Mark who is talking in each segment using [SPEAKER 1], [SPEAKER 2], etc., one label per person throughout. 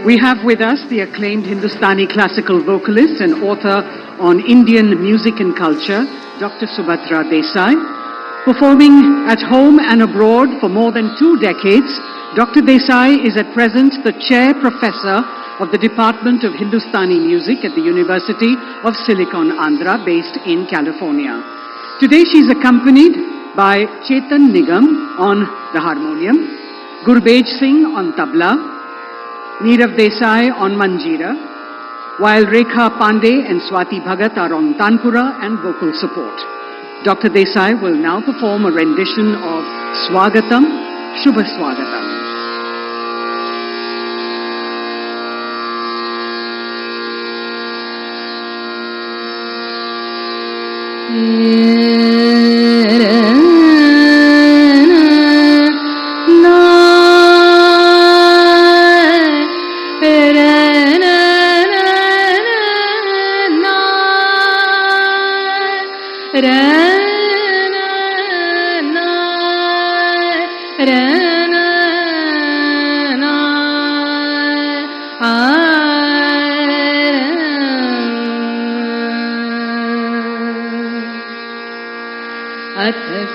[SPEAKER 1] We have with us the acclaimed Hindustani classical vocalist and author on Indian music and culture, Dr. Subhadra Desai. Performing at home and abroad for more than 2 decades, Dr. Desai is at present the Chair Professor of the Department of Hindustani Music at the University of Silicon Andhra, based in California. Today she is accompanied by Chetan Nigam on the harmonium, Gurbej Singh on tabla, Nirav Desai on manjira, while Rekha Pandey and Swati Bhagat are on tanpura and vocal support. Dr. Desai will now perform a rendition of Swagatam, Shubha Swagatam.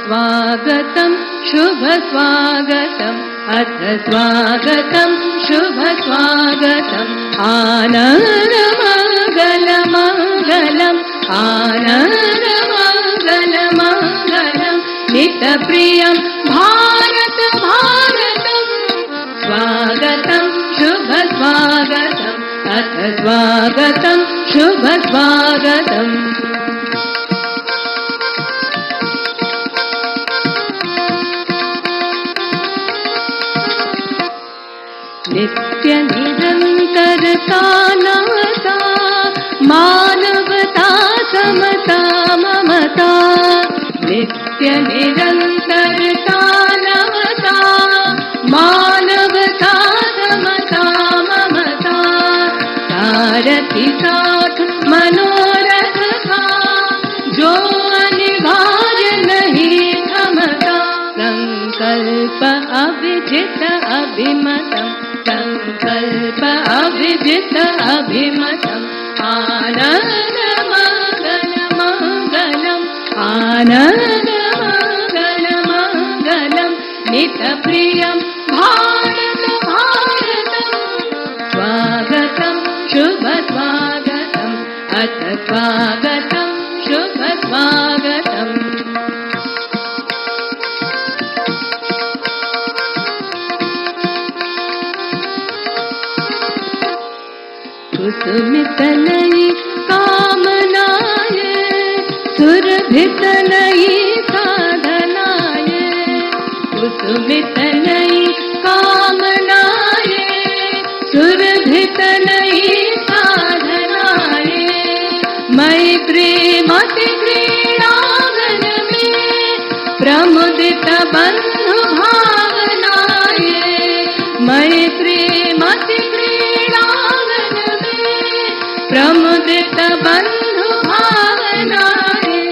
[SPEAKER 2] स्वागतं शुभ स्वागतं अथ स्वागतं शुभ स्वागतं आनंद मंगल मंगलम आनंद मंगल मंगलम नित प्रियं भारत भारतं स्वागतं शुभ स्वागतं अथ स्वागतं शुभ स्वागतम् नित्य निरंतरता नमता मानवता समता ममता नित्य निरंतरता नमता मानवता समता ममता सारथी साथ मनोरथ का जो अनिवार्य नहीं थमता संकल्प अभिजित अभिमतम् संकल्प अभिजित अभिमतम् आनंद मंगल मंगलम् आनंद मंगल मंगलम् नित प्रियं भारत भारतम् स्वागतं शुभ स्वागतम् अथ स्वागतं शुभ स्वागतम् सुमित नई कामनाए सुरभित नई साधनाए सुमित नई कामनाए सुरभित नई साधनाए मैत्री मति क्रीड़ांगन में प्रमुदित बंधु भावनाए मैत्री मति प्रमुदित बंधु भावनाए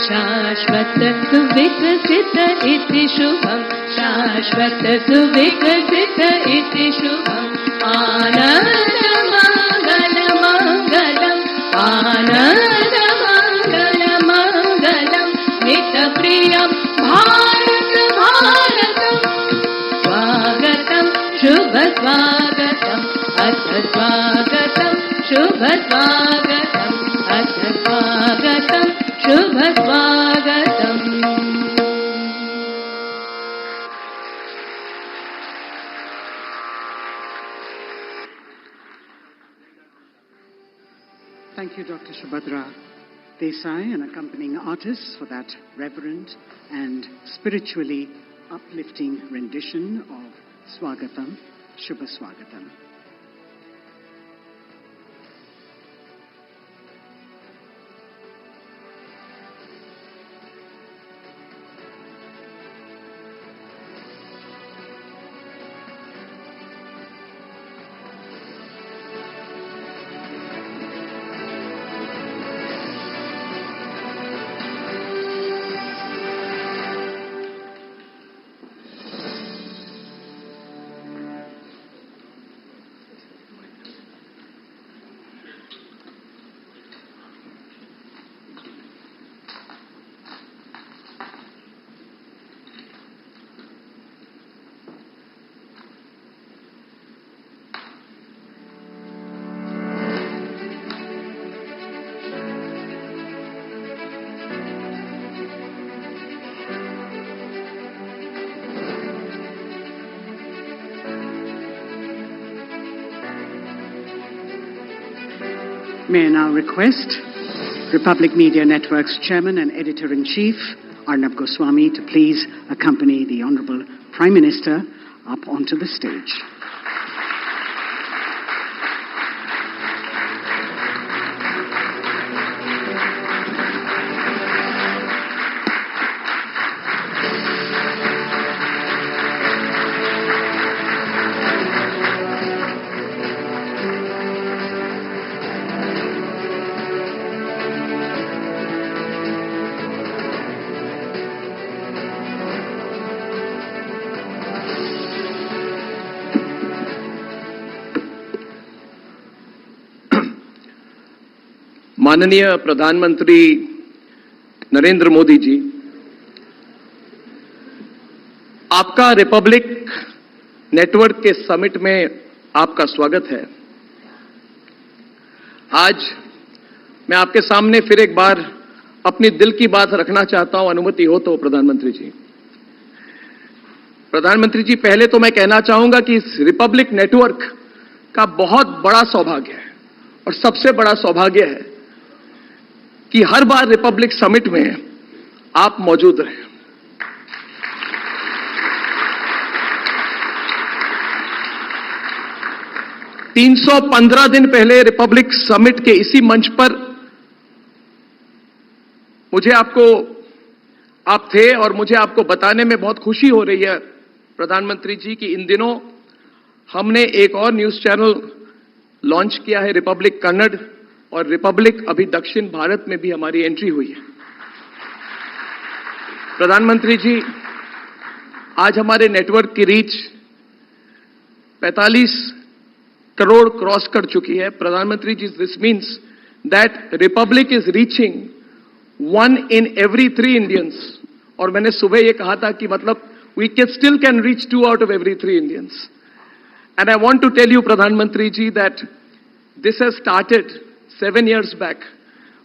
[SPEAKER 2] शाश्वत सुविकसित इति शुभम शाश्वत सुविकसित इति शुभम आनंद मंगल मंगलम आनंद मंगल मंगलम नित प्रियं भारत भारतम् स्वागतं शुभ स्वागतम् अथ स्वागतं शुभ स्वागतम् अथ स्वागतं शुभ स्वागतम्
[SPEAKER 1] Thank you, Dr. Subhadra Desai, and accompanying artists for that reverent and spiritually uplifting rendition of Swagatam, Shubha Swagatam. May I now request Republic Media Network's Chairman and Editor-in-Chief, Arnab Goswami, to please accompany the Honorable Prime Minister up onto the stage.
[SPEAKER 3] माननीय प्रधानमंत्री नरेंद्र मोदी जी, आपका Republic network के summit में आपका स्वागत है। आज मैं आपके सामने फिर एक बार अपनी दिल की बात रखना चाहता हूं, अनुमति हो तो प्रधानमंत्री जी। प्रधानमंत्री जी, पहले तो मैं कहना चाहूंगा कि इस रिपब्लिक नेटवर्क का बहुत बड़ा सौभाग्य है और सबसे बड़ा सौभाग्य है कि हर बार रिपब्लिक समिट में आप मौजूद रहे। तीन 315 दिन पहले रिपब्लिक समिट के इसी मंच पर आप थे और मुझे आपको बताने में बहुत खुशी हो रही है प्रधानमंत्री जी कि इन दिनों हमने एक और न्यूज चैनल लॉन्च किया है, रिपब्लिक कन्नड़, और रिपब्लिक अभी दक्षिण भारत में भी हमारी एंट्री हुई है। प्रधानमंत्री जी, आज हमारे नेटवर्क की रीच 45 करोड़ क्रॉस कर चुकी है। प्रधानमंत्री ji, this means that Republic is reaching 1 in every 3 Indians, और मैंने सुबह ये कहा था कि मतलब we still can reach 2 out of every 3 Indians. And I want to tell you, Pradhanmantri ji, that this has started 7 years back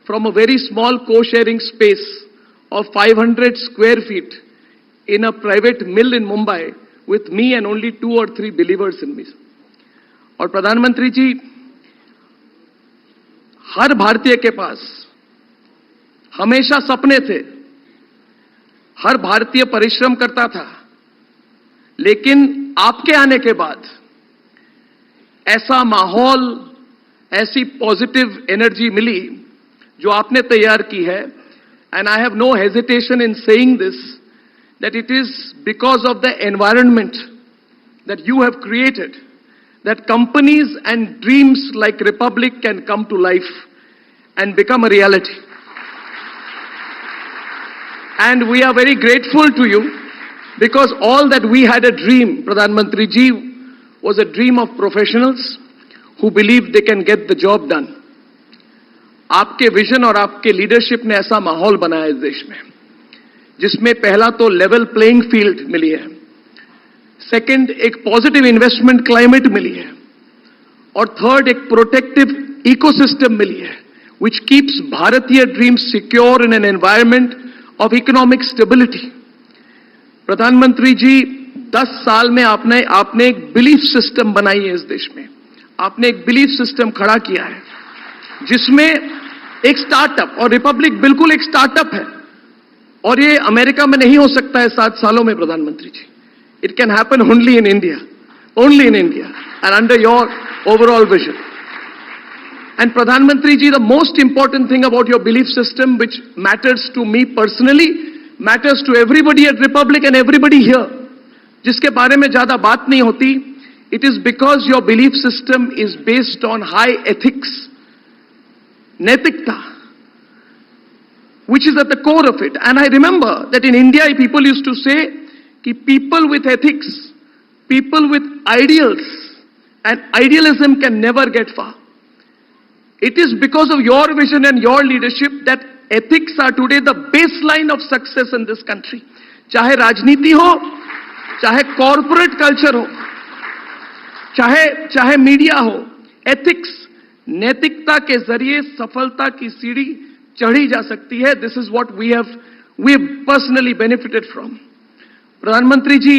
[SPEAKER 3] from a very small co-sharing space of 500 square feet in a private mill in Mumbai with me and only 2 or 3 believers in me. और प्रधानमंत्री जी, हर भारतीय के पास हमेशा सपने थे, हर भारतीय परिश्रम करता था, लेकिन आपके आने के बाद ऐसा माहौल, ऐसी पॉजिटिव एनर्जी मिली जो आपने तैयार की है। And I have no hesitation in saying this that it is because of the environment that you have created that companies and dreams like Republic can come to life and become a reality. And we are very grateful to you because all that we had a dream, Pradhan Mantri ji, was a dream of professionals who believe they can get the job done. आपके vision और आपके leadership ने ऐसा माहौल बनाया इस देश में जिसमें पहला तो लेवल प्लेइंग फील्ड मिली है, सेकंड एक पॉजिटिव इन्वेस्टमेंट क्लाइमेट मिली है, और थर्ड एक प्रोटेक्टिव इकोसिस्टम मिली है which keeps भारतीय dreams secure in an environment of economic stability. प्रधानमंत्री जी, 10 साल में आपने एक बिलीफ सिस्टम बनाई है इस देश में, आपने एक बिलीफ सिस्टम खड़ा किया है जिसमें एक स्टार्टअप, और रिपब्लिक बिल्कुल एक स्टार्टअप है, और ये अमेरिका में नहीं हो सकता है 7 सालों में प्रधानमंत्री ji. It can happen only in India, only in India and under your overall vision. And Pradhan Mantri ji, the most important thing about your belief system, which matters to me personally, matters to everybody at Republic and everybody here, जिसके बारे में ज्यादा बात नहीं होती, it is because your belief system is based on high ethics, naitikta, which is at the core of it. And I remember that in India, people used to say, कि people with ethics, people with ideals, and idealism can never get far. It is because of your vision and your leadership that ethics are today the baseline of success in this country. चाहे राजनीति हो, चाहे corporate culture हो, चाहे media हो, ethics, नैतिकता के जरिए सफलता की सीढ़ी चढ़ी जा सकती है। This is what we have personally benefited from. प्रधानमंत्री जी,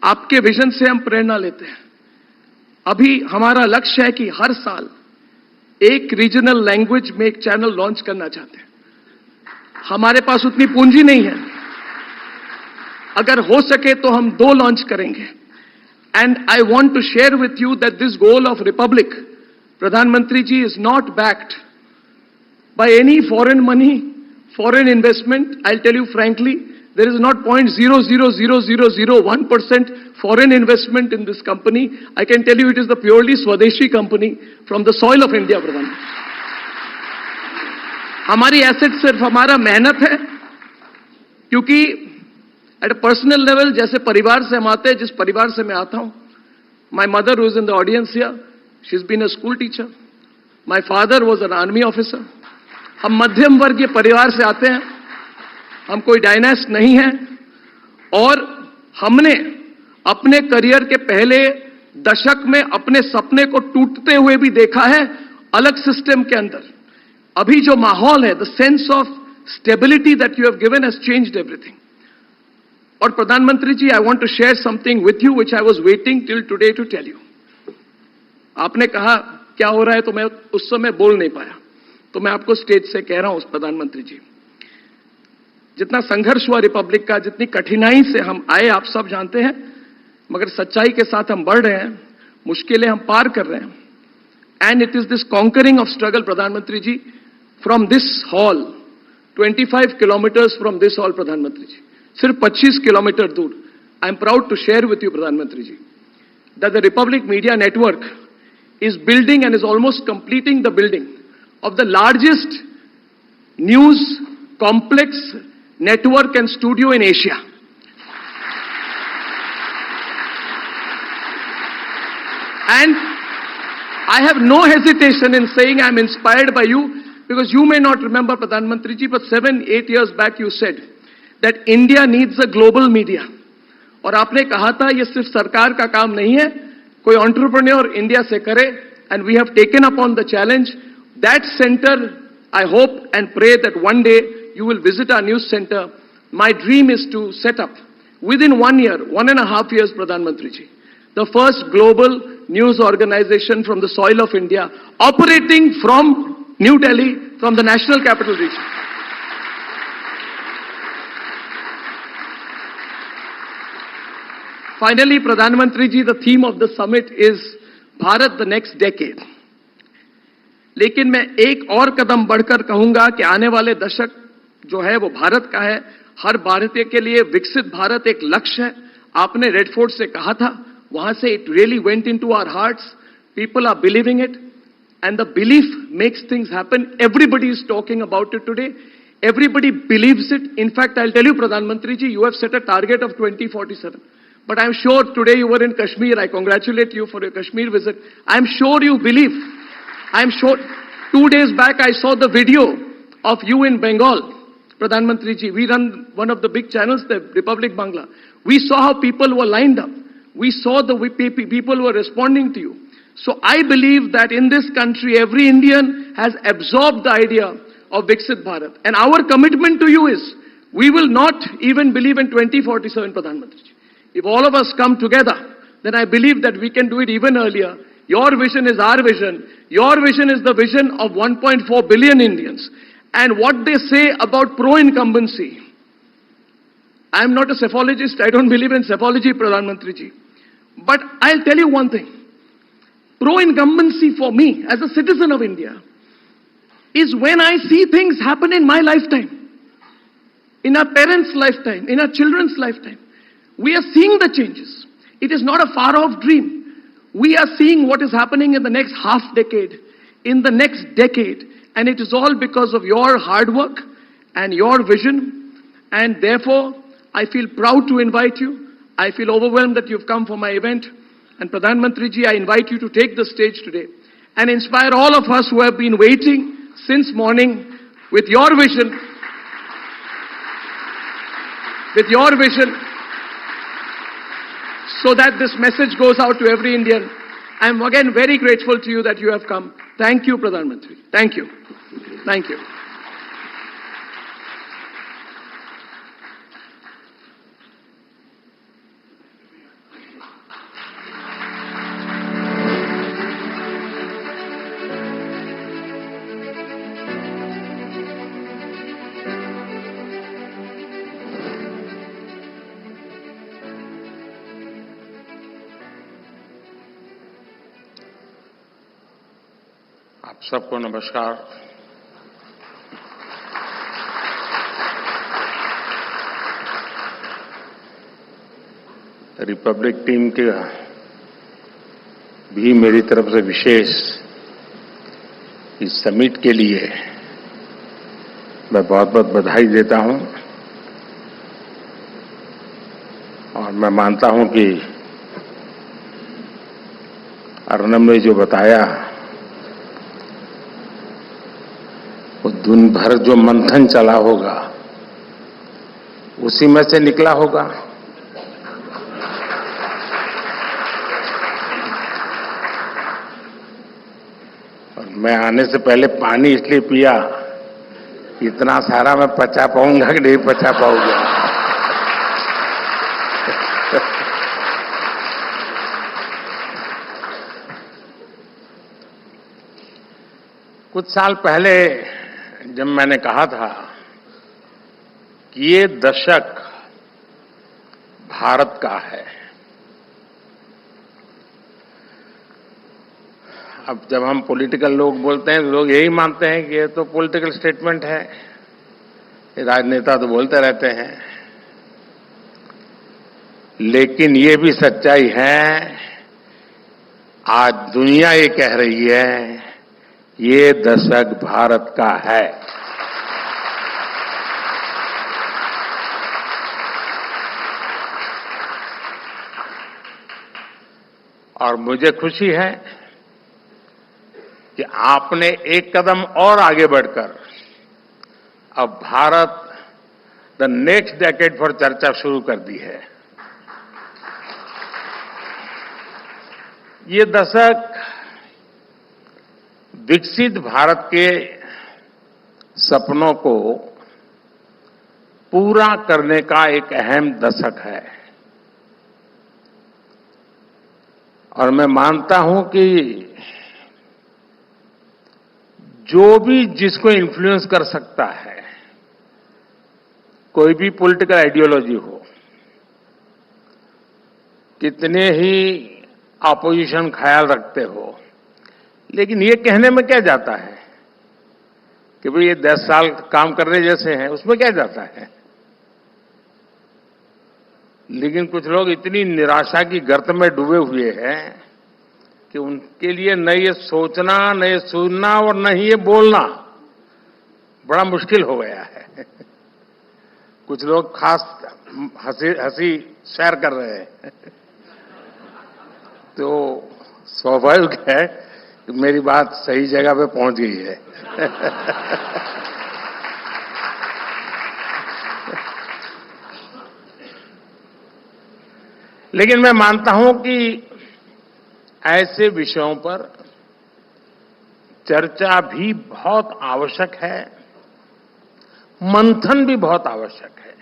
[SPEAKER 3] आपके विजन से हम प्रेरणा लेते हैं। अभी हमारा लक्ष्य है कि हर साल एक रीजनल लैंग्वेज में एक चैनल लॉन्च करना चाहते हैं। हमारे पास उतनी पूंजी नहीं है, अगर हो सके तो हम 2 लॉन्च करेंगे। And I want to share with you that this goal of Republic, प्रधानमंत्री ji, is not backed by any foreign money, foreign investment. I'll tell you frankly, there is not 0.00001% foreign investment in this company. I can tell you it is the purely Swadeshi company from the soil of India, Pradhan. हमारी asset सिर्फ हमारा मेहनत है, क्योंकि at a personal level, जैसे परिवार से हम आते हैं, जिस परिवार से मैं आता हूं, my mother who is in the audience here, she's been a school teacher. My father was an army officer. हम मध्यम वर्गीय परिवार से आते हैं, हम कोई डायनेस्ट नहीं है, और हमने अपने करियर के पहले दशक में अपने सपने को टूटते हुए भी देखा है अलग सिस्टम के अंदर। अभी जो माहौल है, the sense of stability that you have given has changed everything. और प्रधानमंत्री ji, I want to share something with you which I was waiting till today to tell you. आपने कहा क्या हो रहा है, तो मैं उस समय बोल नहीं पाया, तो मैं आपको स्टेज से कह रहा हूं, प्रधानमंत्री जी, जितना संघर्ष हुआ रिपब्लिक का, जितनी कठिनाई से हम आए, आप सब जानते हैं, मगर सच्चाई के साथ हम बढ़ रहे हैं, मुश्किलें हम पार कर रहे हैं। And it is this conquering of struggle, प्रधानमंत्री ji, from this hall, 25 kilometres from this hall, प्रधानमंत्री जी, सिर्फ 25 किलोमीटर दूर, I am proud to share with you, प्रधानमंत्री ji, that the Republic media network is building and is almost completing the building of the largest news complex, network and studio in Asia. And I have no hesitation in saying I am inspired by you, because you may not remember, Pradhan Mantri ji, but 7-8 years back you said that India needs a global media. और आपने कहा था ये सिर्फ सरकार का काम नहीं है, कोई एंटरप्रेन्योर इंडिया से करे, and we have taken upon the challenge. That centre, I hope and pray that one day you will visit our news centre. My dream is to set up within 1 year, 1.5 years, प्रधानमंत्री ji, the first global news organisation from the soil of India, operating from New Delhi, from the national capital region. Finally, Pradhan Mantri ji, the theme of the summit is Bharat the next decade. लेकिन मैं एक और कदम बढ़कर कहूंगा कि आने वाले दशक जो है वो भारत का है, हर भारतीय के लिए विकसित भारत एक लक्ष्य है। आपने रेड फोर्ट से कहा था, वहां से it really went into our hearts, people are believing it, and the belief makes things happen. Everybody is talking about it today, everybody believes it. In fact, I'll tell you, Pradhan Mantri ji, you have set a target of 2047. But I'm sure today you were in Kashmir. I congratulate you for your Kashmir visit. I'm sure you believe. I'm sure 2 days back I saw the video of you in Bengal, Pradhan Mantri ji. We run one of the big channels, the Republic Bangla. We saw how people were lined up. We saw the way people were responding to you. So I believe that in this country, every Indian has absorbed the idea of Viksit Bharat. And our commitment to you is, we will not even believe in 2047, Pradhan Mantri ji. If all of us come together, then I believe that we can do it even earlier. Your vision is our vision. Your vision is the vision of 1.4 billion Indians. And what they say about pro-incumbency, I am not a psephologist. I don't believe in psephology, Pradhan Mantri ji. But I'll tell you one thing. Pro-incumbency for me, as a citizen of India, is when I see things happen in my lifetime, in our parents' lifetime, in our children's lifetime. We are seeing the changes. It is not a far-off dream. We are seeing what is happening in the next half decade, in the next decade, and it is all because of your hard work and your vision. And therefore, I feel proud to invite you. I feel overwhelmed that you've come for my event. And Pradhan Mantri ji, I invite you to take the stage today and inspire all of us who have been waiting since morning with your vision, so that this message goes out to every Indian. I am again very grateful to you that you have come. Thank you, Pradhan Mantri. Thank you. Thank you.
[SPEAKER 4] आप सबको नमस्कार। Republic team के भी मेरी तरफ से विशेष इस summit के लिए मैं बहुत बहुत बधाई देता हूं और मैं मानता हूं कि अर्नब ने जो बताया वो दिन भर जो मंथन चला होगा उसी में से निकला होगा। और मैं आने से पहले पानी इसलिए पिया, इतना सारा मैं पचा पाऊंगा कि नहीं पचा पाऊंगा। कुछ साल पहले जब मैंने कहा था कि ये दशक भारत का है, अब जब हम पॉलिटिकल लोग बोलते हैं तो लोग यही मानते हैं कि ये तो पॉलिटिकल स्टेटमेंट है, ये राजनेता तो बोलते रहते हैं, लेकिन ये भी सच्चाई है। आज दुनिया ये कह रही है ये दशक भारत का है। और मुझे खुशी है कि आपने एक कदम और आगे बढ़कर अब भारत द नेक्स्ट डेकेड पर चर्चा शुरू कर दी है। ये दशक विकसित भारत के सपनों को पूरा करने का एक अहम दशक है और मैं मानता हूं कि जो भी जिसको इन्फ्लुएंस कर सकता है, कोई भी पॉलिटिकल आइडियोलॉजी हो, कितने ही ऑपोजिशन ख्याल रखते हो, लेकिन ये कहने में क्या जाता है कि भाई ये 10 साल काम करने जैसे हैं, उसमें क्या जाता है। लेकिन कुछ लोग इतनी निराशा की गर्त में डूबे हुए हैं कि उनके लिए न ये सोचना, न ये सुनना और न ही ये बोलना बड़ा मुश्किल हो गया है। कुछ लोग खास हंसी शेयर कर रहे हैं। तो स्वाभाविक है कि मेरी बात सही जगह पे पहुंच गई है। लेकिन मैं मानता हूं कि ऐसे विषयों पर चर्चा भी बहुत आवश्यक है, मंथन भी बहुत आवश्यक है।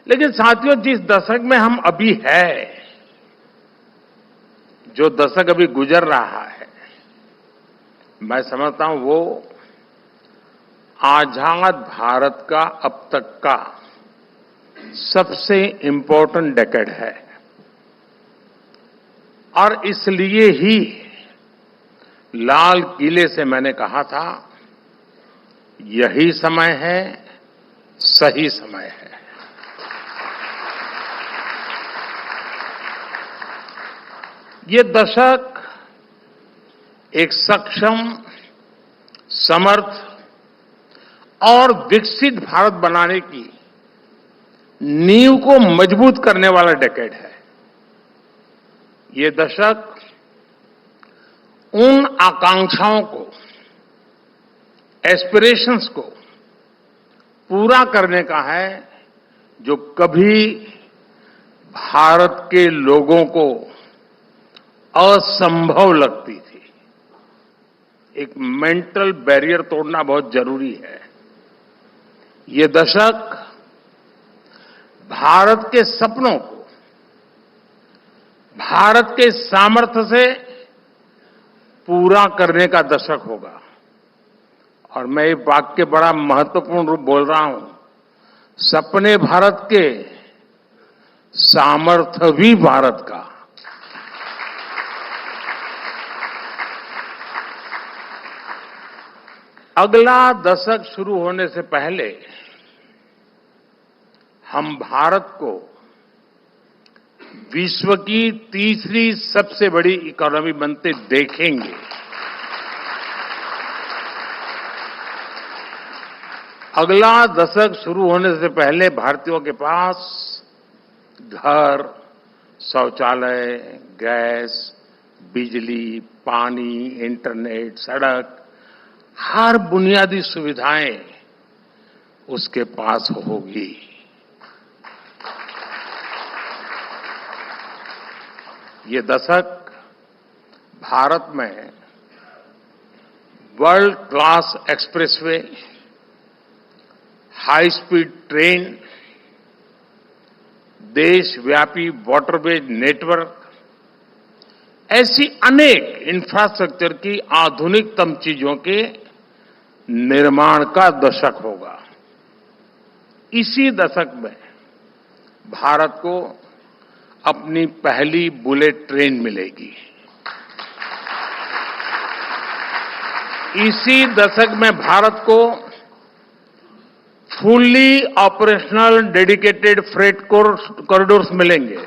[SPEAKER 4] लेकिन साथियों, जिस दशक में हम अभी है, जो दशक अभी गुजर रहा है, मैं समझता हूं वो आजाद भारत का अब तक का सबसे इंपॉर्टेंट डेकेड है। और इसलिए ही लाल किले से मैंने कहा था यही समय है, सही समय है। ये दशक एक सक्षम, समर्थ और विकसित भारत बनाने की नींव को मजबूत करने वाला डेकेड है। ये दशक उन आकांक्षाओं को, एस्पिरेशंस को पूरा करने का है जो कभी भारत के लोगों को असंभव लगती थी। एक मेंटल बैरियर तोड़ना बहुत जरूरी है। ये दशक भारत के सपनों को, भारत के सामर्थ्य से पूरा करने का दशक होगा। और मैं ये वाक्य बड़ा महत्वपूर्ण रूप बोल रहा हूं, सपने भारत के, सामर्थ्य भी भारत का। अगला दशक शुरू होने से पहले हम भारत को विश्व की तीसरी सबसे बड़ी इकोनॉमी बनते देखेंगे। अगला दशक शुरू होने से पहले भारतीयों के पास घर, शौचालय, गैस, बिजली, पानी, इंटरनेट, सड़क, हर बुनियादी सुविधाएं उसके पास होगी। ये दशक भारत में world class expressway, high speed train, देशव्यापी वाटरवेज नेटवर्क, ऐसी अनेक इंफ्रास्ट्रक्चर की आधुनिकतम चीजों के निर्माण का दशक होगा। इसी दशक में भारत को अपनी पहली बुलेट ट्रेन मिलेगी। इसी दशक में भारत को fully operational dedicated freight corridors मिलेंगे।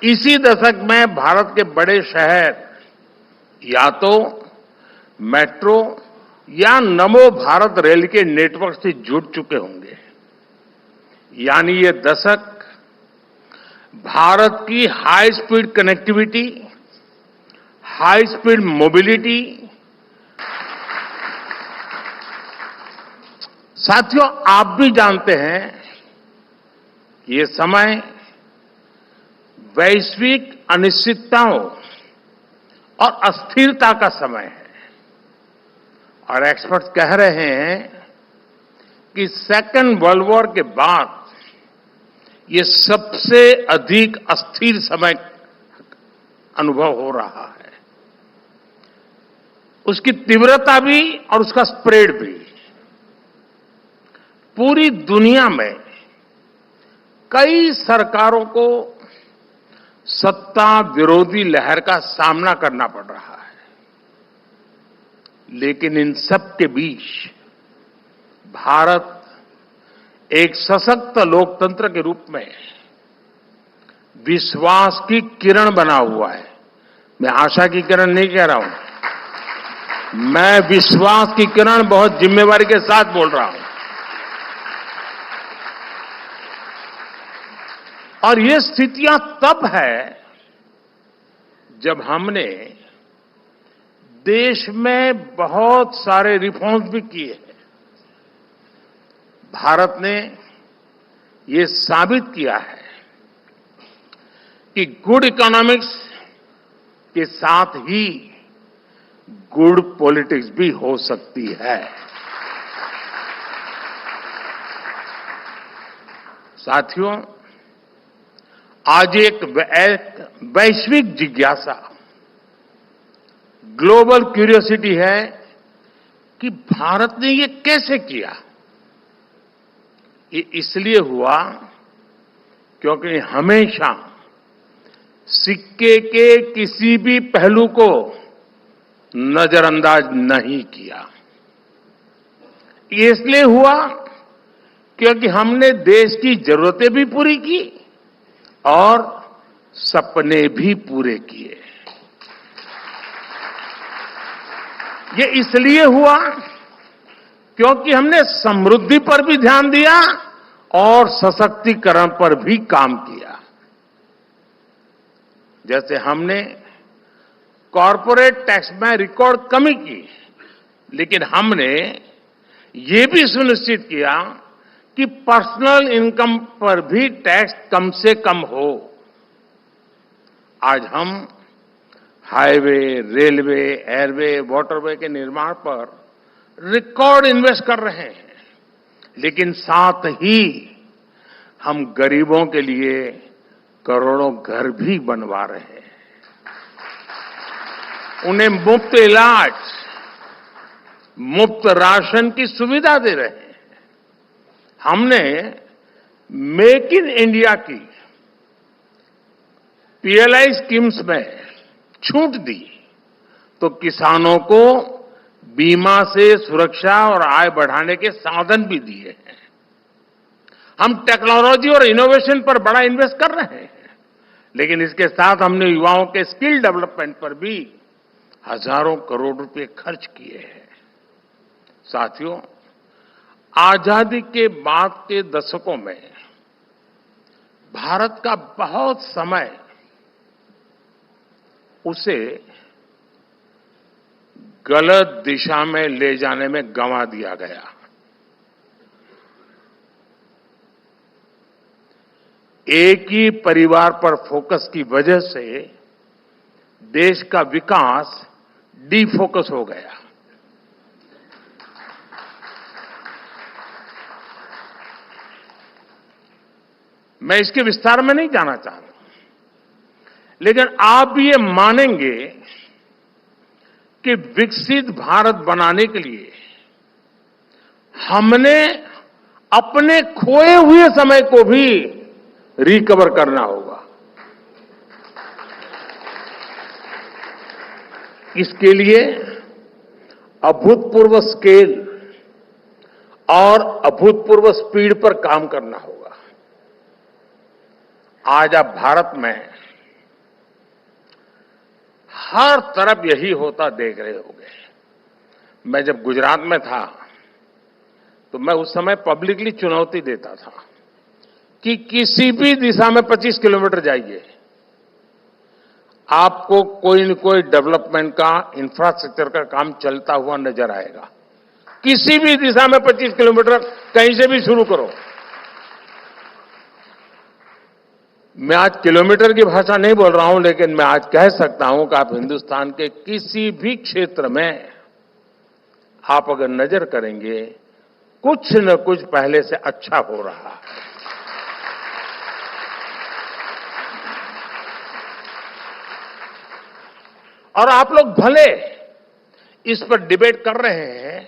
[SPEAKER 4] इसी दशक में भारत के बड़े शहर या तो मेट्रो या नमो भारत रेल के नेटवर्क से जुड़ चुके होंगे। यानी ये दशक भारत की high speed connectivity, high speed mobility, साथियों आप भी जानते हैं ये समय वैश्विक अनिश्चितताओं और अस्थिरता का समय है और एक्सपर्ट्स कह रहे हैं कि सेकेंड वर्ल्ड वॉर के बाद ये सबसे अधिक अस्थिर समय अनुभव हो रहा है। उसकी तीव्रता भी और उसका स्प्रेड भी पूरी दुनिया में कई सरकारों को सत्ता विरोधी लहर का सामना करना पड़ रहा है। लेकिन इन सब के बीच भारत एक सशक्त लोकतंत्र के रूप में विश्वास की किरण बना हुआ है। मैं आशा की किरण नहीं कह रहा हूं, मैं विश्वास की किरण बहुत जिम्मेवारी के साथ बोल रहा हूं। और ये स्थितियां तब है जब हमने देश में बहुत सारे रिफॉर्म्स भी किए हैं। भारत ने ये साबित किया है कि गुड इकोनॉमिक्स के साथ ही गुड पॉलिटिक्स भी हो सकती है। साथियों, आज एक वैश्विक जिज्ञासा, ग्लोबल क्यूरियोसिटी है कि भारत ने ये कैसे किया। ये इसलिए हुआ क्योंकि हमेशा सिक्के के किसी भी पहलू को नजरअंदाज नहीं किया। ये इसलिए हुआ क्योंकि हमने देश की जरूरतें भी पूरी की और सपने भी पूरे किए। ये इसलिए हुआ क्योंकि हमने समृद्धि पर भी ध्यान दिया और सशक्तिकरण पर भी काम किया। जैसे हमने कॉरपोरेट टैक्स में रिकॉर्ड कमी की, लेकिन हमने ये भी सुनिश्चित किया कि पर्सनल इनकम पर भी टैक्स कम से कम हो। आज हम हाईवे, रेलवे, एयरवे, वाटरवे के निर्माण पर रिकॉर्ड इन्वेस्ट कर रहे हैं, लेकिन साथ ही हम गरीबों के लिए करोड़ों घर भी बनवा रहे हैं। उन्हें मुफ्त इलाज, मुफ्त राशन की सुविधा दे रहे हैं। हमने मेक इन इंडिया की पीएलआई स्कीम्स में छूट दी तो किसानों को बीमा से सुरक्षा और आय बढ़ाने के साधन भी दिए हैं। हम टेक्नोलॉजी और इनोवेशन पर बड़ा इन्वेस्ट कर रहे हैं, लेकिन इसके साथ हमने युवाओं के स्किल डेवलपमेंट पर भी हजारों करोड़ रुपए खर्च किए हैं। साथियों, आजादी के बाद के दशकों में भारत का बहुत समय उसे गलत दिशा में ले जाने में गंवा दिया गया। एक ही परिवार पर फोकस की वजह से देश का विकास डिफोकस हो गया। मैं इसके विस्तार में नहीं जाना चाह रहा, लेकिन आप ये मानेंगे कि विकसित भारत बनाने के लिए हमने अपने खोए हुए समय को भी रिकवर करना होगा। इसके लिए अभूतपूर्व स्केल और अभूतपूर्व स्पीड पर काम करना होगा। आज आप भारत में हर तरफ यही होता देख रहे होंगे। मैं जब गुजरात में था तो मैं उस समय पब्लिकली चुनौती देता था कि किसी भी दिशा में 25 किलोमीटर जाइए, आपको कोई न कोई डेवलपमेंट का, इंफ्रास्ट्रक्चर का काम चलता हुआ नजर आएगा। किसी भी दिशा में 25 किलोमीटर कहीं से भी शुरू करो। मैं आज किलोमीटर की भाषा नहीं बोल रहा हूं, लेकिन मैं आज कह सकता हूं कि आप हिंदुस्तान के किसी भी क्षेत्र में आप अगर नजर करेंगे, कुछ न कुछ पहले से अच्छा हो रहा है। और आप लोग भले इस पर डिबेट कर रहे हैं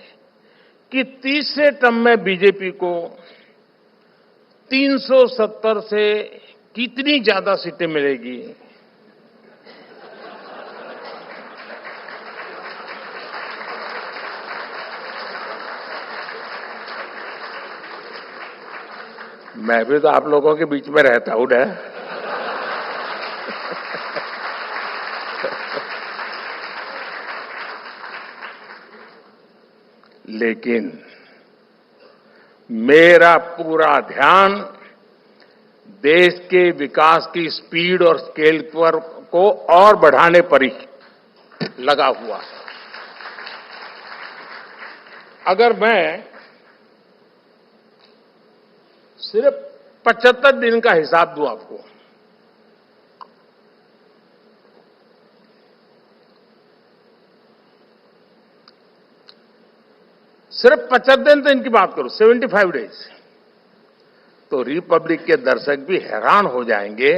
[SPEAKER 4] कि तीसरे टर्म में बीजेपी को 370 से कितनी ज्यादा सीटें मिलेगी। मैं भी तो आप लोगों के बीच में रहता हूं ना। लेकिन मेरा पूरा ध्यान देश के विकास की स्पीड और स्केल पर को और बढ़ाने पर ही लगा हुआ है। अगर मैं सिर्फ 75 दिन का हिसाब दूं आपको, सिर्फ 75 दिन तो इनकी बात करूं, 75 डेज, तो रिपब्लिक के दर्शक भी हैरान हो जाएंगे,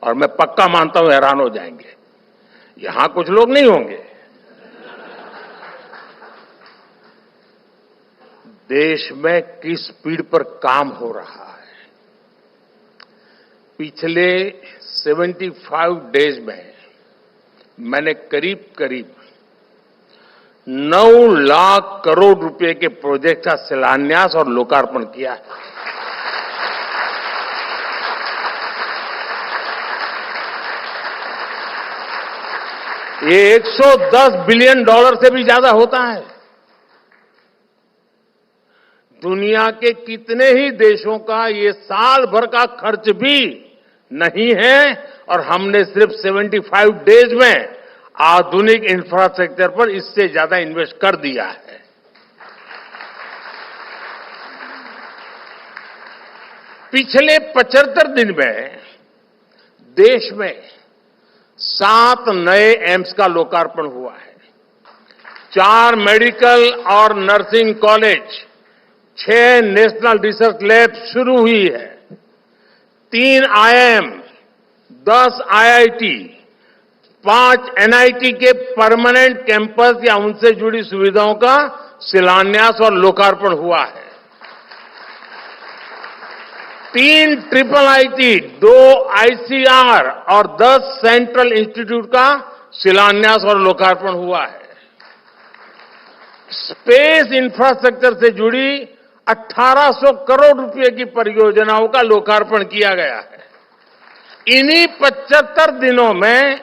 [SPEAKER 4] और मैं पक्का मानता हूं हैरान हो जाएंगे। यहां कुछ लोग नहीं होंगे। देश में किस स्पीड पर काम हो रहा है। पिछले 75 डेज में मैंने करीब करीब 9 लाख करोड़ रुपए के प्रोजेक्ट का शिलान्यास और लोकार्पण किया है। ये 110 बिलियन डॉलर से भी ज्यादा होता है। दुनिया के कितने ही देशों का ये साल भर का खर्च भी नहीं है, और हमने सिर्फ 75 डेज में आधुनिक इंफ्रास्ट्रक्चर पर इससे ज्यादा इन्वेस्ट कर दिया है। पिछले 75 दिन में देश में 7 नए एम्स का लोकार्पण हुआ है, 4 मेडिकल और nursing college, 6 national research lab शुरू हुई है, 3 आईआईएम, 10 आईआईटी, 5 एनआईटी के परमानेंट कैंपस या उनसे जुड़ी सुविधाओं का शिलान्यास और लोकार्पण हुआ है। 3 ट्रिपल आईटी, 2 आईसीआर और 10 सेंट्रल इंस्टीट्यूट का शिलान्यास और लोकार्पण हुआ है। स्पेस इंफ्रास्ट्रक्चर से जुड़ी 1800 करोड़ रुपए की परियोजनाओं का लोकार्पण किया गया है। इन्हीं 75 दिनों में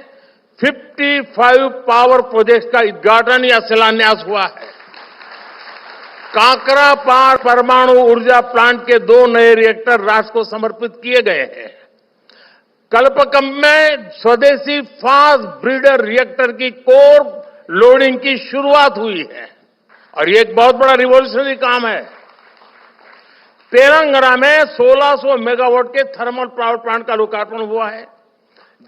[SPEAKER 4] 55 पावर प्रोजेक्ट्स का उद्घाटन या शिलान्यास हुआ है। काकरा पार परमाणु ऊर्जा प्लांट के 2 नए रिएक्टर राष्ट्र को समर्पित किए गए हैं। कल्पकम में स्वदेशी फास्ट ब्रीडर रिएक्टर की कोर लोडिंग की शुरुआत हुई है और ये एक बहुत बड़ा रिवॉल्यूशनरी काम है। तेलंगाना में 1600 मेगावाट के थर्मल पावर प्लांट का लोकार्पण हुआ है।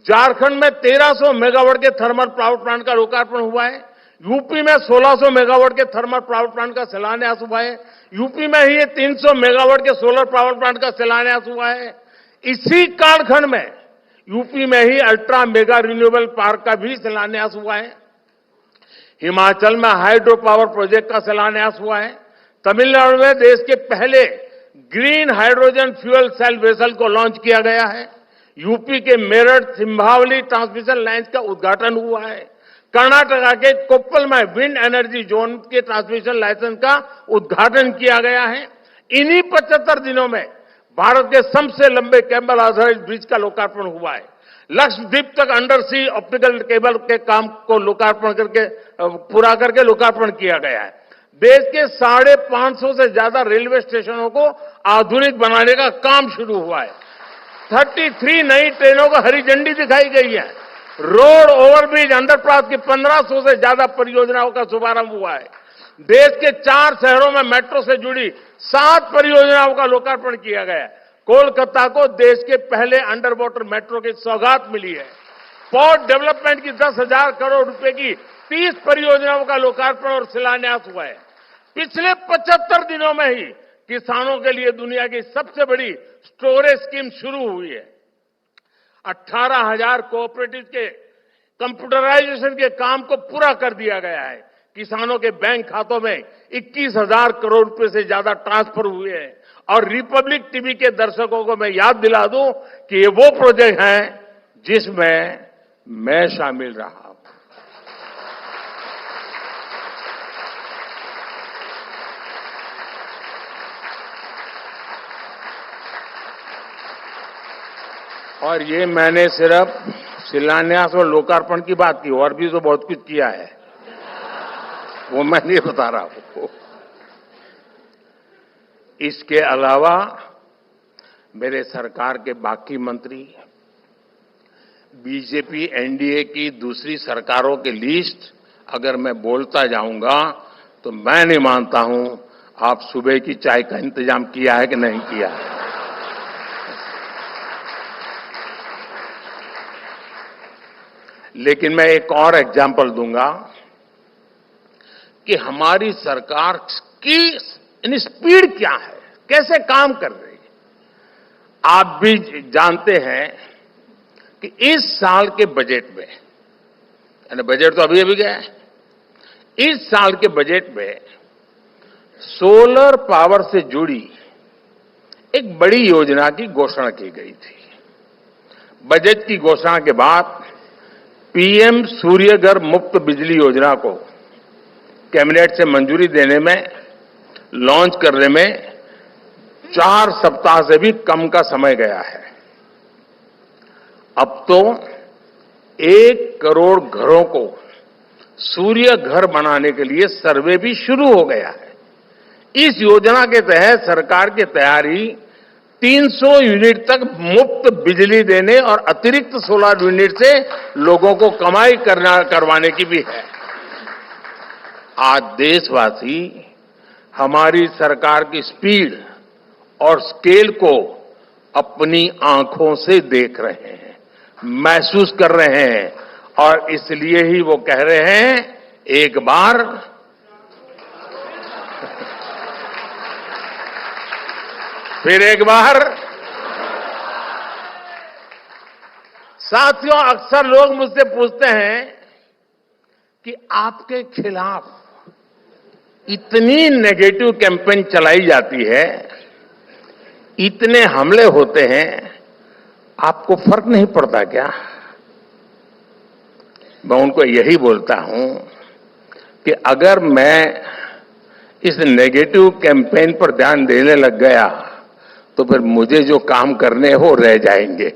[SPEAKER 4] झारखंड में 1300 मेगावाट के थर्मल पावर प्लांट का लोकार्पण हुआ है। यूपी में 1600 मेगावाट के थर्मल पावर प्लांट का शिलान्यास हुआ है। यूपी में ही 300 मेगावाट के सोलर पावर प्लांट का शिलान्यास हुआ है। इसी कालखंड में यूपी में ही अल्ट्रा मेगा रिन्यूएबल पार्क का भी शिलान्यास हुआ है। हिमाचल में हाइड्रो पावर प्रोजेक्ट का शिलान्यास हुआ है। तमिलनाडु में देश के पहले green hydrogen fuel cell vessel को लॉन्च किया गया है। यूपी के मेरठ सिंभावली ट्रांसमिशन लाइन का उद्घाटन हुआ है। कर्नाटका के कोप्पल में विंड एनर्जी जोन के ट्रांसमिशन लाइसेंस का उद्घाटन किया गया है। इन्हीं 75 दिनों में भारत के सबसे लंबे केबल आधारित ब्रिज का लोकार्पण हुआ है। लक्षद्वीप तक अंडर सी ऑप्टिकल केबल के काम को लोकार्पण करके पूरा करके लोकार्पण किया गया है। देश के 550 से ज्यादा रेलवे स्टेशनों को आधुनिक बनाने का काम शुरू हुआ है। 33 नई ट्रेनों को हरी झंडी दिखाई गई है। रोड ओवरब्रिज अंडरपास की 1500 से ज्यादा परियोजनाओं का शुभारंभ हुआ है। देश के 4 शहरों में मेट्रो से जुड़ी 7 परियोजनाओं का लोकार्पण किया गया है। कोलकाता को देश के पहले अंडर वाटर मेट्रो की सौगात मिली है। पोर्ट डेवलपमेंट की 10,000 करोड़ रुपए की 30 परियोजनाओं का लोकार्पण और शिलान्यास हुआ है। पिछले 75 दिनों में ही किसानों के लिए दुनिया की सबसे बड़ी स्टोरेज स्कीम शुरू हुई है। 18,000 कोऑपरेटिव के कंप्यूटराइजेशन के काम को पूरा कर दिया गया है। किसानों के बैंक खातों में 21,000 करोड़ रुपए से ज्यादा ट्रांसफर हुए हैं। और रिपब्लिक टीवी के दर्शकों को मैं याद दिला दूं कि ये वो प्रोजेक्ट हैं जिसमें मैं शामिल रहा हूं। और ये मैंने सिर्फ शिलान्यास और लोकार्पण की बात की, और भी तो बहुत कुछ किया है, वो मैं नहीं बता रहा हूं। इसके अलावा मेरे सरकार के बाकी मंत्री, बीजेपी एनडीए की दूसरी सरकारों की लिस्ट अगर मैं बोलता जाऊंगा तो मैं नहीं मानता हूं आप सुबह की चाय का इंतजाम किया है कि नहीं किया है। लेकिन मैं एक और एग्जाम्पल दूंगा कि हमारी सरकार की स्पीड क्या है, कैसे काम कर रही है। आप भी जानते हैं कि इस साल के बजट में, यानी बजट तो अभी अभी गया है, इस साल के बजट में सोलर पावर से जुड़ी एक बड़ी योजना की घोषणा की गई थी। बजट की घोषणा के बाद पीएम सूर्यघर मुफ्त बिजली योजना को कैबिनेट से मंजूरी देने में, लॉन्च करने में 4 सप्ताह से भी कम का समय गया है। अब तो 1 करोड़ घरों को सूर्य घर बनाने के लिए सर्वे भी शुरू हो गया है। इस योजना के तहत सरकार की तैयारी 300 यूनिट तक मुफ्त बिजली देने और अतिरिक्त सोलर यूनिट से लोगों को कमाई करवाने की भी है। आज देशवासी हमारी सरकार की स्पीड और स्केल को अपनी आंखों से देख रहे हैं, महसूस कर रहे हैं, और इसलिए ही वो कह रहे हैं एक बार फिर एक बार। साथियों, अक्सर लोग मुझसे पूछते हैं कि आपके खिलाफ इतनी नेगेटिव कैंपेन चलाई जाती है, इतने हमले होते हैं, आपको फर्क नहीं पड़ता क्या? मैं उनको यही बोलता हूं कि अगर मैं इस नेगेटिव कैंपेन पर ध्यान देने लग गया तो फिर मुझे जो काम करने हो रह जाएंगे।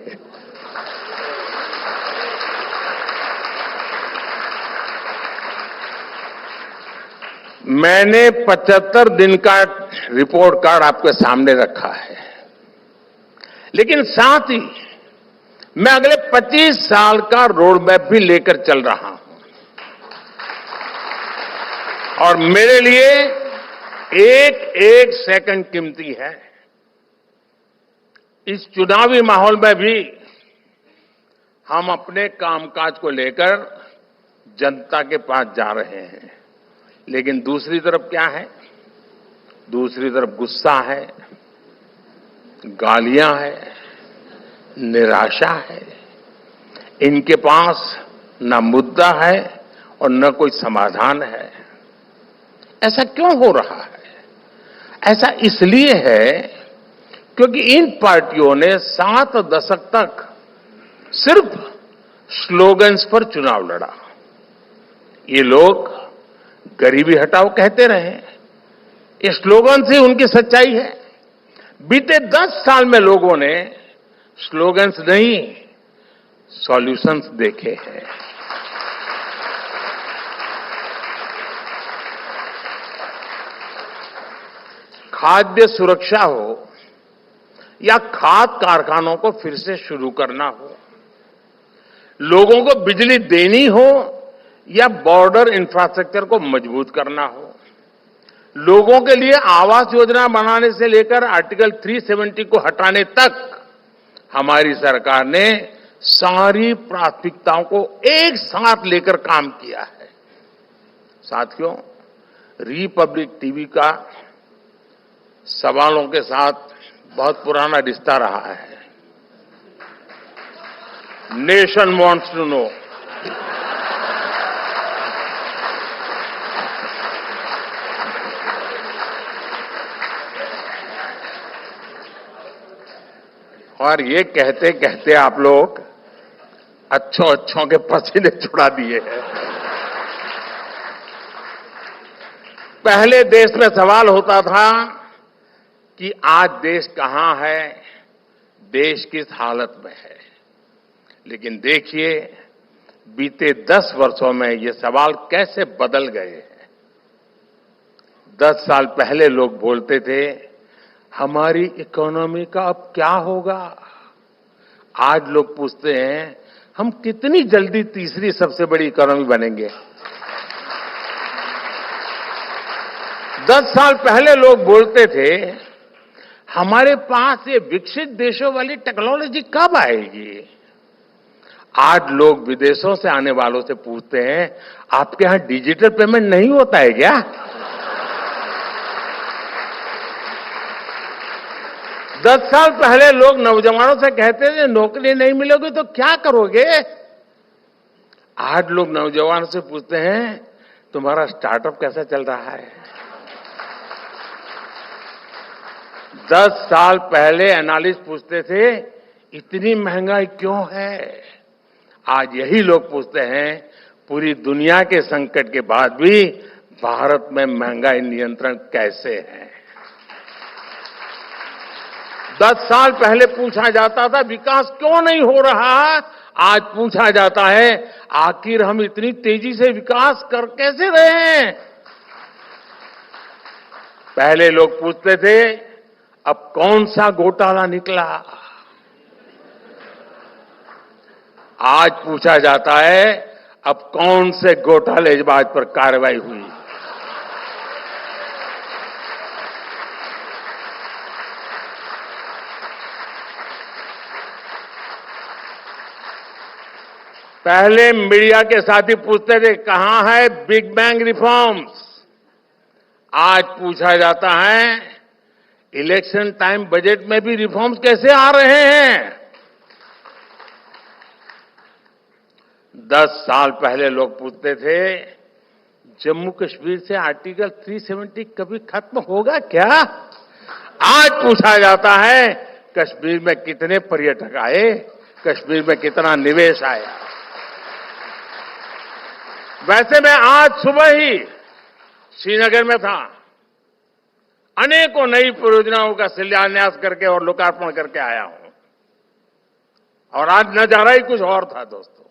[SPEAKER 4] मैंने 75 दिन का रिपोर्ट कार्ड आपके सामने रखा है, लेकिन साथ ही मैं अगले 25 साल का रोड मैप भी लेकर चल रहा हूं और मेरे लिए एक एक सेकंड कीमती है। इस चुनावी माहौल में भी हम अपने कामकाज को लेकर जनता के पास जा रहे हैं, लेकिन दूसरी तरफ क्या है? दूसरी तरफ गुस्सा है, गालियां है, निराशा है। इनके पास न मुद्दा है और न कोई समाधान है। ऐसा क्यों हो रहा है? ऐसा इसलिए है क्योंकि इन पार्टियों ने 7 दशक तक सिर्फ स्लोगन्स पर चुनाव लड़ा। ये लोग गरीबी हटाओ कहते रहे, ये स्लोगन से उनकी सच्चाई है। बीते 10 साल में लोगों ने स्लोगन्स नहीं, सॉल्यूशंस देखे हैं। खाद्य सुरक्षा हो या खाद कारखानों को फिर से शुरू करना हो, लोगों को बिजली देनी हो या बॉर्डर इंफ्रास्ट्रक्चर को मजबूत करना हो, लोगों के लिए आवास योजना बनाने से लेकर आर्टिकल 370 को हटाने तक हमारी सरकार ने सारी प्राथमिकताओं को एक साथ लेकर काम किया है। साथियों, रिपब्लिक टीवी का सवालों के साथ बहुत पुराना रिश्ता रहा है। Nation wants to know. और ये कहते कहते आप लोग अच्छों के पसीने छुड़ा दिए हैं। पहले देश में सवाल होता था कि आज देश कहां है, देश किस हालत में है। लेकिन देखिए, बीते 10 वर्षों में ये सवाल कैसे बदल गए हैं। 10 साल पहले लोग बोलते थे, हमारी इकोनॉमी का अब क्या होगा। आज लोग पूछते हैं, हम कितनी जल्दी तीसरी सबसे बड़ी इकोनॉमी बनेंगे। 10 साल पहले लोग बोलते थे, हमारे पास ये विकसित देशों वाली टेक्नोलॉजी कब आएगी। आज लोग विदेशों से आने वालों से पूछते हैं, आपके यहां डिजिटल पेमेंट नहीं होता है क्या। 10 साल पहले लोग नौजवानों से कहते थे, नौकरी नहीं मिलेगी तो क्या करोगे। आज लोग नौजवानों से पूछते हैं, तुम्हारा स्टार्टअप कैसा चल रहा है। 10 साल पहले एनालिस्ट पूछते थे, इतनी महंगाई क्यों है। आज यही लोग पूछते हैं, पूरी दुनिया के संकट के बाद भी भारत में महंगाई नियंत्रण कैसे है। 10 साल पहले पूछा जाता था, विकास क्यों नहीं हो रहा। आज पूछा जाता है, आखिर हम इतनी तेजी से विकास कर कैसे रहे हैं। पहले लोग पूछते थे, अब कौन सा घोटाला निकला। आज पूछा जाता है, अब कौन से घोटालेबाज पर कार्रवाई हुई। पहले मीडिया के साथी पूछते थे, कहां है बिग बैंग रिफॉर्म्स। आज पूछा जाता है, इलेक्शन टाइम बजट में भी रिफॉर्म्स कैसे आ रहे हैं। 10 साल पहले लोग पूछते थे, जम्मू कश्मीर से आर्टिकल 370 कभी खत्म होगा क्या। आज पूछा जाता है, कश्मीर में कितने पर्यटक आए, कश्मीर में कितना निवेश आया। वैसे मैं आज सुबह ही श्रीनगर में था, अनेकों नई परियोजनाओं का शिलान्यास करके और लोकार्पण करके आया हूं। और आज नजारा ही कुछ और था दोस्तों।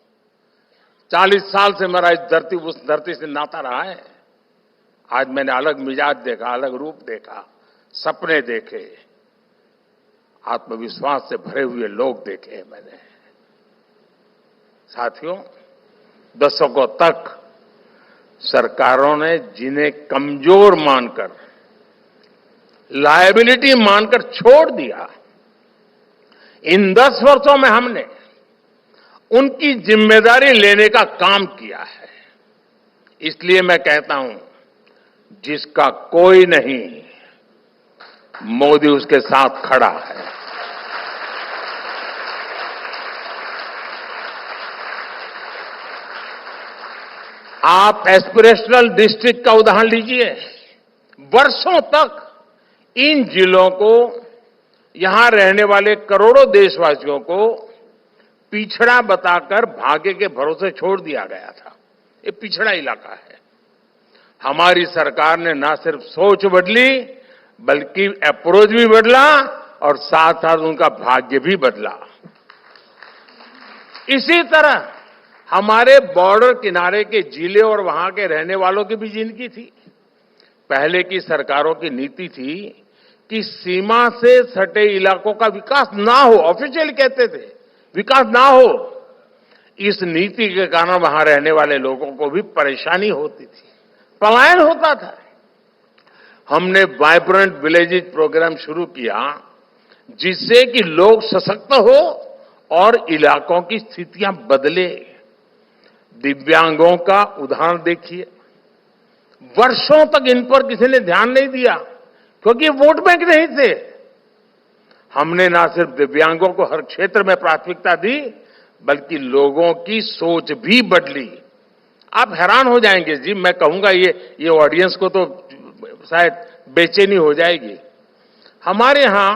[SPEAKER 4] 40 साल से मेरा उस धरती से नाता रहा है। आज मैंने अलग मिजाज देखा, अलग रूप देखा, सपने देखे, आत्मविश्वास से भरे हुए लोग देखे मैंने। साथियों, दशकों तक सरकारों ने जिन्हें कमजोर मानकर, लायबिलिटी मानकर छोड़ दिया, इन 10 वर्षों में हमने उनकी जिम्मेदारी लेने का काम किया है। इसलिए मैं कहता हूं, जिसका कोई नहीं, मोदी उसके साथ खड़ा है। आप एस्पिरेशनल डिस्ट्रिक्ट का उदाहरण लीजिए। वर्षों तक इन जिलों को, यहां रहने वाले करोड़ों देशवासियों को पिछड़ा बताकर भाग्य के भरोसे छोड़ दिया गया था। ये पिछड़ा इलाका है। हमारी सरकार ने न सिर्फ सोच बदली, बल्कि अप्रोच भी बदला और साथ साथ उनका भाग्य भी बदला। इसी तरह हमारे बॉर्डर किनारे के जिले और वहां के रहने वालों की भी जिंदगी थी। पहले की सरकारों की नीति थी कि सीमा से सटे इलाकों का विकास ना हो। ऑफिशियल कहते थे विकास ना हो। इस नीति के कारण वहां रहने वाले लोगों को भी परेशानी होती थी, पलायन होता था। हमने वाइब्रेंट विलेजेस प्रोग्राम शुरू किया, जिससे कि लोग सशक्त हो और इलाकों की स्थितियां बदले। दिव्यांगों का उदाहरण देखिए। वर्षों तक इन पर किसी ने ध्यान नहीं दिया, क्योंकि वोट बैंक नहीं थे। हमने ना सिर्फ दिव्यांगों को हर क्षेत्र में प्राथमिकता दी, बल्कि लोगों की सोच भी बदली। आप हैरान हो जाएंगे जी, मैं कहूंगा ये ऑडियंस को तो शायद बेचैनी हो जाएगी। हमारे यहां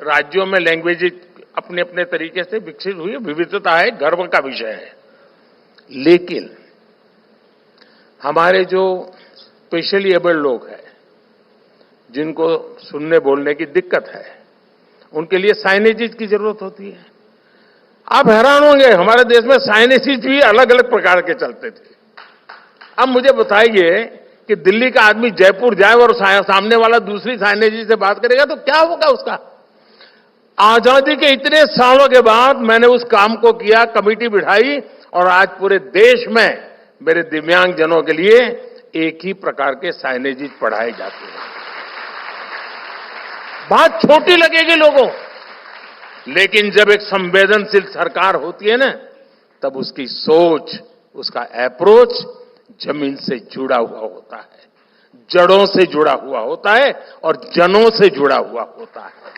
[SPEAKER 4] राज्यों में लैंग्वेजेस अपने अपने तरीके से विकसित हुई, विविधता है, गर्व का विषय है। लेकिन हमारे जो स्पेशली एबल्ड लोग हैं, जिनको सुनने बोलने की दिक्कत है, उनके लिए साइनेजेस की जरूरत होती है। आप हैरान होंगे, हमारे देश में साइनेजेस भी अलग अलग प्रकार के चलते थे। अब मुझे बताइए कि दिल्ली का आदमी जयपुर जाए और सामने वाला दूसरी साइनेजेस से बात करेगा तो क्या होगा उसका? आजादी के इतने सालों के बाद मैंने उस काम को किया, कमेटी बिठाई, और आज पूरे देश में मेरे दिव्यांग जनों के लिए एक ही प्रकार के साइनेजेस पढ़ाए जाते हैं। बात छोटी लगेगी लोगों, लेकिन जब एक संवेदनशील सरकार होती है ना, तब उसकी सोच, उसका अप्रोच जमीन से जुड़ा हुआ होता है, जड़ों से जुड़ा हुआ होता है और जनों से जुड़ा हुआ होता है।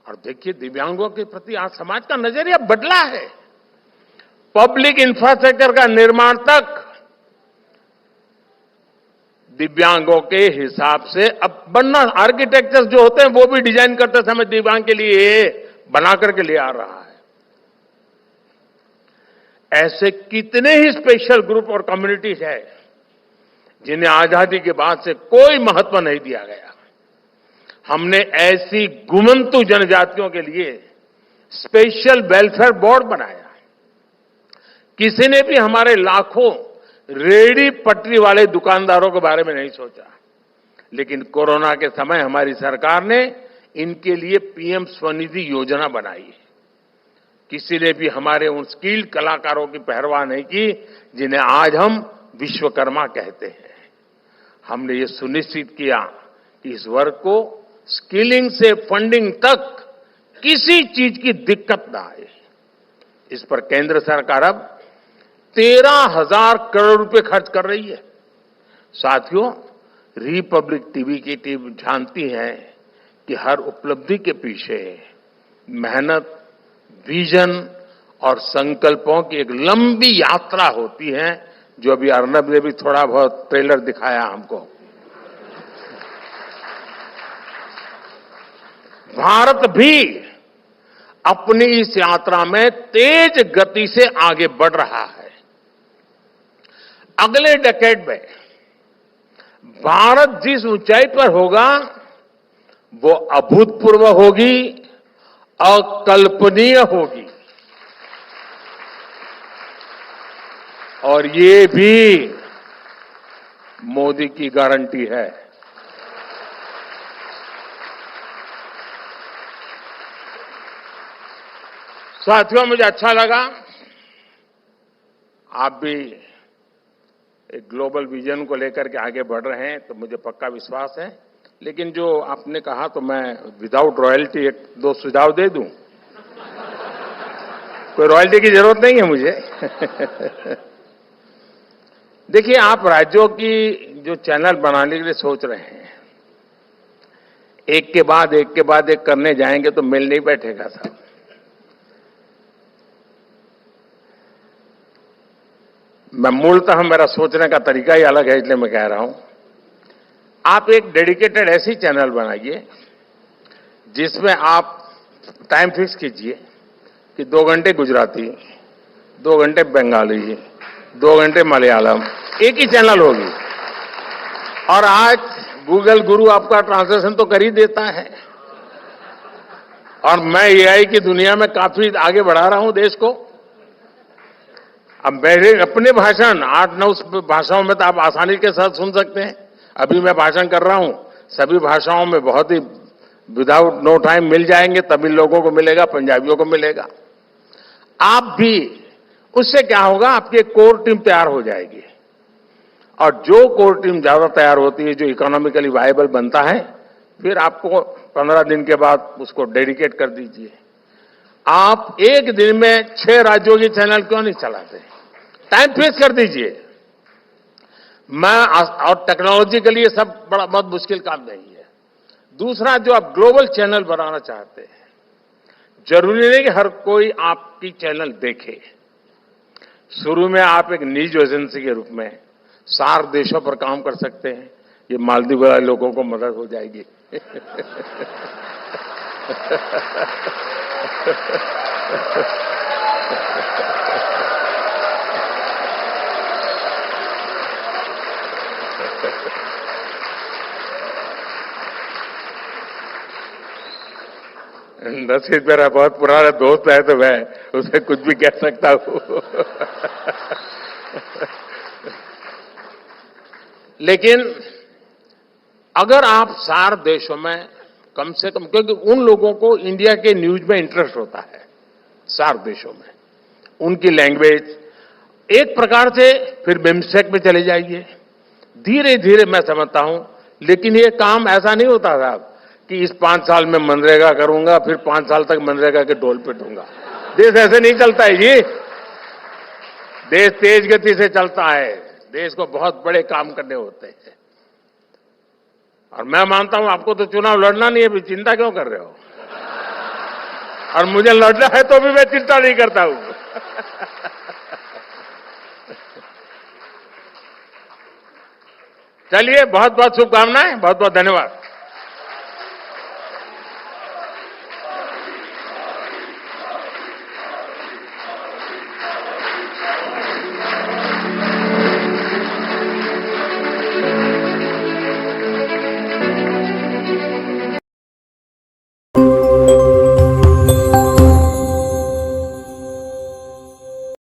[SPEAKER 4] और देखिए, दिव्यांगों के प्रति आज समाज का नजरिया बदला है। पब्लिक इंफ्रास्ट्रक्चर का निर्माण तक दिव्यांगों के हिसाब से अब बनना, आर्किटेक्चर्स जो होते हैं वो भी डिजाइन करते समय दिव्यांग के लिए बना करके ले आ रहा है। ऐसे कितने ही स्पेशल ग्रुप और कम्युनिटीज है जिन्हें आजादी के बाद से कोई महत्व नहीं दिया गया। हमने ऐसी गुमंतु जनजातियों के लिए स्पेशल वेलफेयर बोर्ड बनाया। किसी ने भी हमारे लाखों रेहड़ी पटरी वाले दुकानदारों के बारे में नहीं सोचा, लेकिन कोरोना के समय हमारी सरकार ने इनके लिए पीएम स्वनिधि योजना बनाई। किसी ने भी हमारे उन स्किल्ड कलाकारों की परवाह नहीं की जिन्हें आज हम विश्वकर्मा कहते हैं। हमने ये सुनिश्चित किया कि इस वर्ग को स्किलिंग से फंडिंग तक किसी चीज की दिक्कत ना आए। इस पर केंद्र सरकार अब 13,000 करोड़ रुपए खर्च कर रही है। साथियों, रिपब्लिक टीवी की टीम जानती है कि हर उपलब्धि के पीछे मेहनत, विजन और संकल्पों की एक लंबी यात्रा होती है, जो अभी अर्नब ने भी थोड़ा बहुत ट्रेलर दिखाया हमको। भारत भी अपनी इस यात्रा में तेज गति से आगे बढ़ रहा है। अगले डेकेड में भारत जिस ऊंचाई पर होगा वो अभूतपूर्व होगी, अकल्पनीय होगी। और ये भी मोदी की गारंटी है। साथियों, मुझे अच्छा लगा आप भी एक ग्लोबल विजन को लेकर के आगे बढ़ रहे हैं, तो मुझे पक्का विश्वास है। लेकिन जो आपने कहा तो मैं विदाउट रॉयल्टी एक दो सुझाव दे दूं। कोई रॉयल्टी की जरूरत नहीं है मुझे। देखिए, आप राज्यों की जो चैनल बनाने के लिए सोच रहे हैं, एक के बाद एक करने जाएंगे तो मिल नहीं बैठेगा साहब। मैं मूलतः मेरा सोचने का तरीका ही अलग है, इसलिए मैं कह रहा हूं, आप एक डेडिकेटेड ऐसी चैनल बनाइए जिसमें आप टाइम फिक्स कीजिए कि 2 घंटे गुजराती, 2 घंटे बंगाली, 2 घंटे मलयालम, एक ही चैनल होगी। और आज गूगल गुरु आपका ट्रांसलेशन तो कर ही देता है। और मैं एआई की दुनिया में काफी आगे बढ़ा रहा हूं देश को। अब मेरे अपने भाषण 8-9 भाषाओं में तो आप आसानी के साथ सुन सकते हैं। अभी मैं भाषण कर रहा हूं, सभी भाषाओं में बहुत ही विदाउट नो टाइम मिल जाएंगे। तमिल लोगों को मिलेगा, पंजाबियों को मिलेगा। आप भी, उससे क्या होगा, आपकी एक कोर टीम तैयार हो जाएगी। और जो कोर टीम ज्यादा तैयार होती है, जो इकोनॉमिकली वायबल बनता है, फिर आपको 15 दिन के बाद उसको डेडिकेट कर दीजिए। आप एक दिन में 6 राज्यों की चैनल क्यों नहीं चलाते? टाइम फिक्स कर दीजिए। और टेक्नोलॉजिकली ये सब बड़ा बहुत मुश्किल काम नहीं है। दूसरा, जो आप ग्लोबल चैनल बनाना चाहते हैं, जरूरी नहीं कि हर कोई आपकी चैनल देखे। शुरू में आप एक न्यूज एजेंसी के रूप में 4 देशों पर काम कर सकते हैं। ये मालदीव वाले लोगों को मदद हो जाएगी। नसीब मेरा बहुत पुराना दोस्त है, तो मैं उसे कुछ भी कह सकता हूं। लेकिन अगर आप 4 देशों में कम से कम, क्योंकि उन लोगों को इंडिया के न्यूज में इंटरेस्ट होता है 4 देशों में, उनकी लैंग्वेज एक प्रकार से, फिर बिम्स्टेक में चले जाइए। धीरे धीरे मैं समझता हूं, लेकिन ये काम ऐसा नहीं होता साहब कि इस 5 साल में मनरेगा करूंगा, फिर 5 साल तक मनरेगा के ढोल पिटूंगा। देश ऐसे नहीं चलता है जी। देश तेज गति से चलता है। देश को बहुत बड़े काम करने होते हैं। और मैं मानता हूं आपको तो चुनाव लड़ना नहीं है, भी चिंता क्यों कर रहे हो? और मुझे लड़ना है तो भी मैं चिंता नहीं करता हूं। चलिए, बहुत बहुत शुभकामनाएं, बहुत बहुत धन्यवाद।